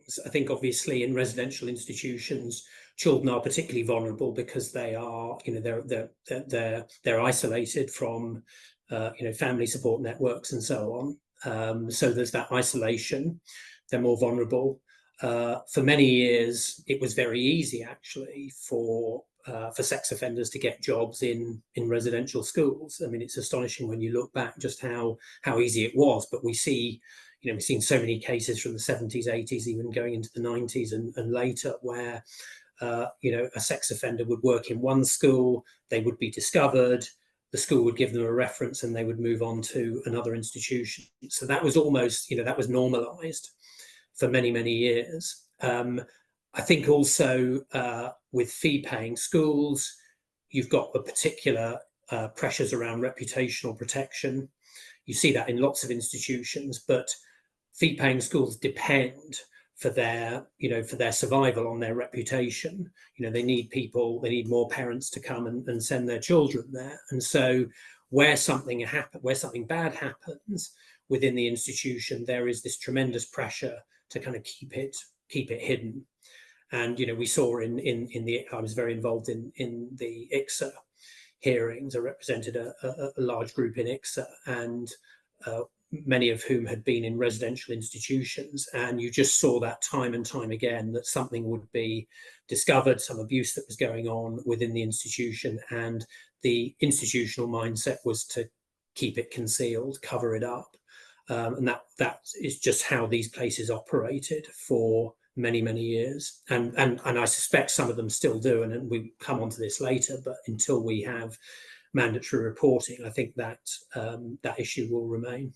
things. I think obviously in residential institutions, children are particularly vulnerable because they are, they're isolated from, family support networks and so on. So there's that isolation. They're more vulnerable. For many years, it was very easy actually for sex offenders to get jobs in residential schools. I mean, it's astonishing when you look back just how easy it was. But we see, we've seen so many cases from the 70s, 80s, even going into the 90s and later, where a sex offender would work in one school, they would be discovered, the school would give them a reference, and they would move on to another institution. So that was almost, that was normalised for many, many years. I think also with fee-paying schools, you've got the particular pressures around reputational protection. You see that in lots of institutions, but fee-paying schools depend for their survival on their reputation. They need people, they need more parents to come and send their children there. And so where something bad happens within the institution, there is this tremendous pressure to kind of keep it hidden. And we saw I was very involved in the IICSA hearings. I represented a large group in IICSA, and many of whom had been in residential institutions, and you just saw that time and time again, that something would be discovered, some abuse that was going on within the institution, and the institutional mindset was to keep it concealed, cover it up. And that is just how these places operated for many, many years. And I suspect some of them still do, and we come onto this later, but until we have mandatory reporting, I think that that issue will remain.